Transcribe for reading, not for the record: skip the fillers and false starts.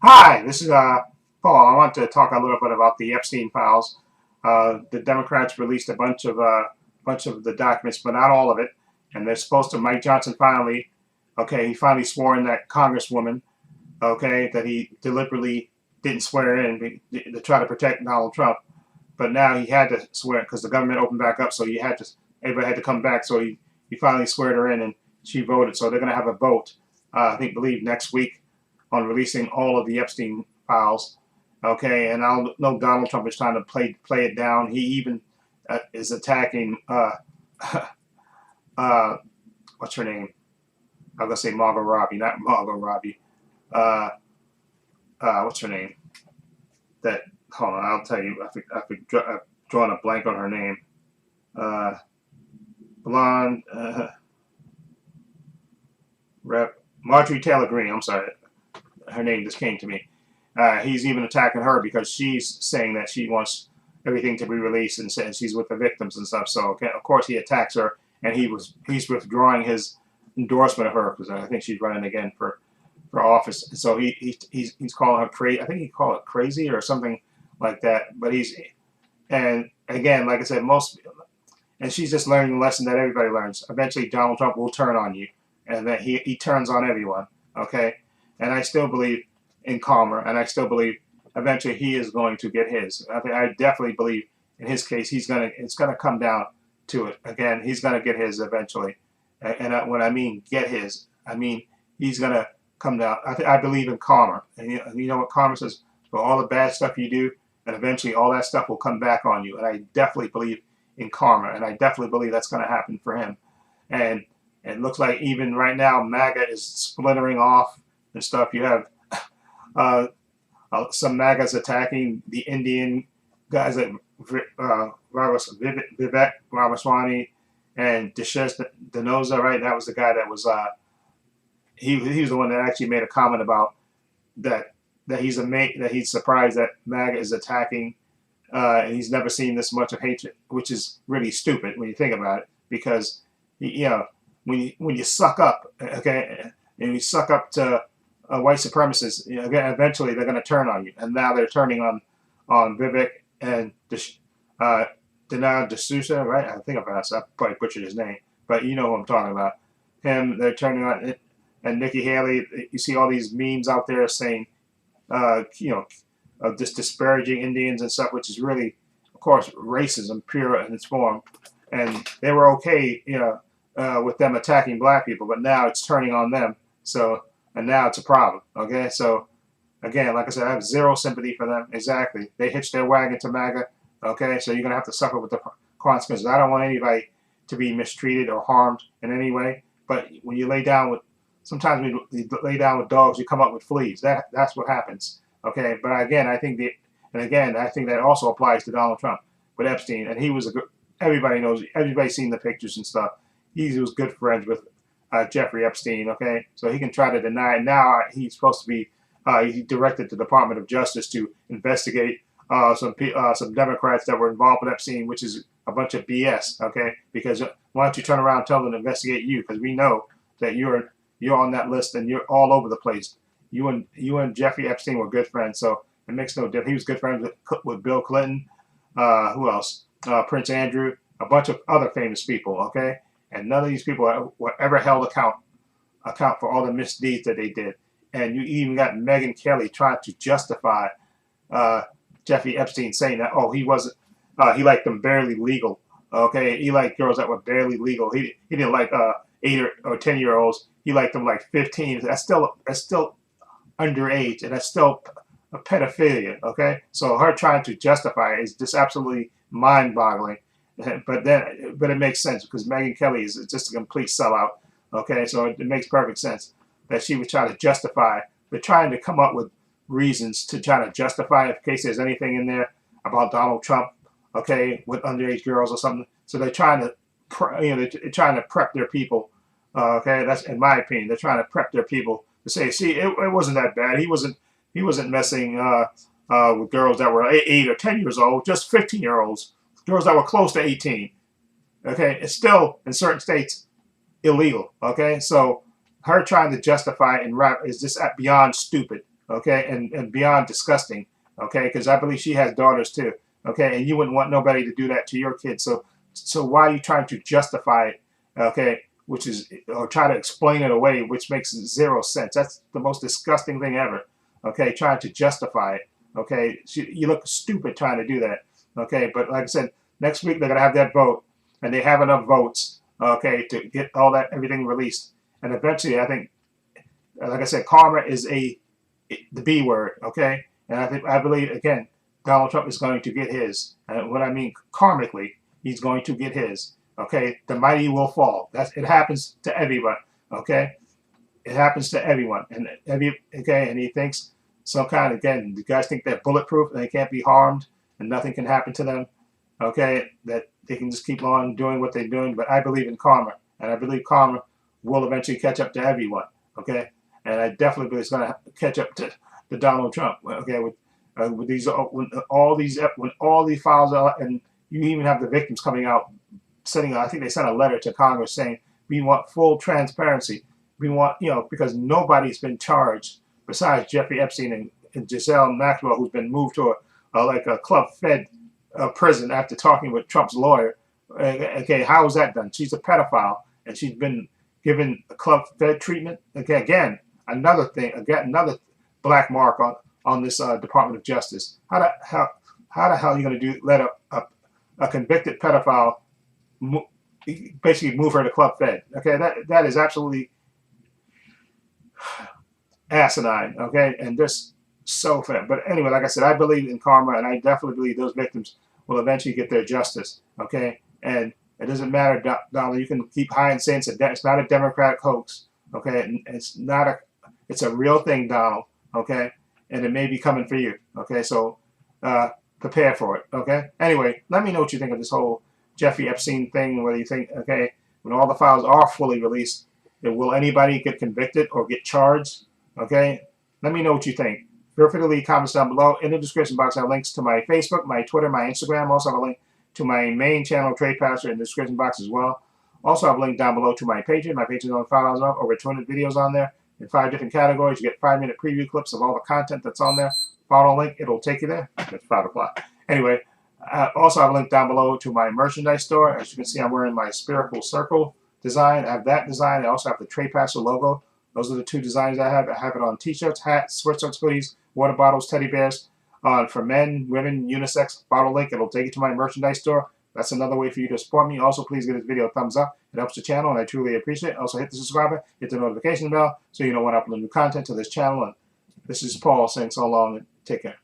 Hi, this is Paul. I want to talk a little bit about the Epstein files. The Democrats released a bunch of the documents, but not all of it. And they're supposed to. Mike Johnson finally, okay, he finally swore in that Congresswoman, okay, that he deliberately didn't swear in to try to protect Donald Trump. But now he had to swear because the government opened back up, so everybody had to come back. So he finally sweared her in, and she voted. So they're going to have a vote, believe next week on releasing all of the Epstein files. Okay, and I know Donald Trump is trying to play it down. He even is attacking uh, what's her name? I'm gonna say Margot Robbie, not Margot Robbie. Uh, what's her name? That hold on, I'll tell you. I've drawn a blank on her name. Uh, Blonde Rep Marjorie Taylor Greene. I'm sorry, her name just came to me. He's even attacking her because she's saying that she wants everything to be released and saying she's with the victims and stuff. So okay, of course he attacks her, and he's withdrawing his endorsement of her because I think she's running again for office. So he's calling her crazy. I think he called it crazy or something like that. But and again, like I said, and she's just learning the lesson that everybody learns. Eventually, Donald Trump will turn on you, and that he turns on everyone. Okay, and I still believe in Calmer, and I still believe eventually he is going to get his. I definitely believe in his case it's gonna come down to it. Again, he's gonna get his eventually, and when I mean get his, I mean he's gonna come down. I believe in Calmer, and you know what Calmer says: for all the bad stuff you do, and eventually all that stuff will come back on you. And I definitely believe in Karma, and I definitely believe that's going to happen for him. And it looks like even right now, MAGA is splintering off and stuff. You have uh, some MAGAs attacking the Indian guys like Vivek Ramaswamy and Dishes Denoza, right? That was the guy that was he was the one that actually made a comment about that that he's surprised that MAGA is attacking, and he's never seen this much of hatred, which is really stupid when you think about it. Because when you suck up, okay, and you suck up to white supremacists, again, eventually they're going to turn on you, and now they're turning on Vivek and Dinar D'Souza, right? I think I probably butchered his name, but you know who I'm talking about. Him, they're turning on, and Nikki Haley. You see all these memes out there saying uh, you know, of just disparaging Indians and stuff, which is really, of course, racism pure in its form. And they were okay, with them attacking black people, but now it's turning on them. So, and now it's a problem. Okay, so again, like I said, I have zero sympathy for them. Exactly, they hitched their wagon to MAGA. Okay, so you're gonna have to suffer with the consequences. I don't want anybody to be mistreated or harmed in any way. But when you lay down with sometimes when you lay down with dogs, you come up with fleas. That's what happens. Okay, but again, I think that also applies to Donald Trump with Epstein, and he was a good. Everybody knows. Everybody's seen the pictures and stuff. He was good friends with Jeffrey Epstein. Okay, so he can try to deny it. Now he's supposed to be. He directed the Department of Justice to investigate some Democrats that were involved with Epstein, which is a bunch of BS. Okay, because why don't you turn around and tell them to investigate you? Because we know that you're on that list and you're all over the place. You and Jeffrey Epstein were good friends, so it makes no difference. He was good friends with Bill Clinton. Who else? Prince Andrew, a bunch of other famous people. Okay, and none of these people were ever held account for all the misdeeds that they did. And you even got Megyn Kelly trying to justify uh, Jeffrey Epstein saying that he wasn't he liked them barely legal. Okay, he liked girls that were barely legal. He didn't like 8 or 10 year olds. He liked them like 15. That's still underage, and that's still a pedophilia. Okay, so her trying to justify it is just absolutely mind-boggling. But it makes sense because Megyn Kelly is just a complete sellout. Okay, so it makes perfect sense that she would try to justify. They're trying to come up with reasons to try to justify in case there's anything in there about Donald Trump. Okay, with underage girls or something. So they're trying to, they're trying to prep their people. Okay, that's in my opinion. They're trying to prep their people to say, see, it wasn't that bad. He wasn't messing with girls that were 8 or 10 years old, just 15-year-olds, girls that were close to 18. Okay, it's still in certain states illegal. Okay, so her trying to justify and rap is just beyond stupid. okay, and beyond disgusting, okay, because I believe she has daughters too, okay, and you wouldn't want nobody to do that to your kids. So why are you trying to justify it, okay, which is, or try to explain it away, which makes zero sense. That's the most disgusting thing ever, okay, trying to justify it, okay. You look stupid trying to do that, okay, but like I said, next week they're going to have that vote, and they have enough votes, okay, to get all that, everything released. And eventually, I think, like I said, karma is the B word, okay? And I believe, again, Donald Trump is going to get his. And what I mean karmically, he's going to get his, okay? The mighty will fall. It happens to everyone, okay? It happens to everyone. And he thinks some kind, again, the guys think they're bulletproof and they can't be harmed and nothing can happen to them, okay? That they can just keep on doing what they're doing. But I believe in karma, and I believe karma will eventually catch up to everyone, okay? And I definitely believe it's going to catch up to Donald Trump, okay? With these, when all these files are, and you even have the victims coming out, I think they sent a letter to Congress saying we want full transparency. We want, because nobody's been charged besides Jeffrey Epstein and Giselle Maxwell, who's been moved to like a club-fed prison after talking with Trump's lawyer. Okay, how is that done? She's a pedophile, and she's been given a club-fed treatment. Okay, again, another thing, again, another black mark on this Department of Justice. How the hell are you going to let a convicted pedophile basically move her to club-fed? Okay, that is absolutely asinine. Okay, and just so fair. But anyway, like I said, I believe in karma, and I definitely believe those victims will eventually get their justice. Okay, and it doesn't matter, Donald. You can keep high and saying it's not a Democratic hoax. Okay, it's a real thing, Donald. Okay, and it may be coming for you. Okay, so prepare for it. Okay. Anyway, let me know what you think of this whole Jeffrey Epstein thing. Whether you think, okay, when all the files are fully released, will anybody get convicted or get charged? Okay, let me know what you think. Feel free to leave comments down below. In the description box, I have links to my Facebook, my Twitter, my Instagram. Also have a link to my main channel, Trepacer, in the description box as well. Also have a link down below to my Patreon. My Patreon is on $5 off, over 200 videos on there in 5 different categories. You get 5-minute preview clips of all the content that's on there. Follow the link, it'll take you there. It's 5 o'clock. Anyway, also I have a link down below to my merchandise store. As you can see, I'm wearing my spherical circle design. I have that design. I also have the Trepacer logo. Those are the 2 designs I have. I have it on t-shirts, hats, sweatshirts, hoodies, water bottles, teddy bears. For men, women, unisex, bottle link. It'll take you to my merchandise store. That's another way for you to support me. Also, please give this video a thumbs up. It helps the channel, and I truly appreciate it. Also, hit the subscribe button, hit the notification bell, so you know when I upload new content to this channel. And this is Paul saying so long, and take care.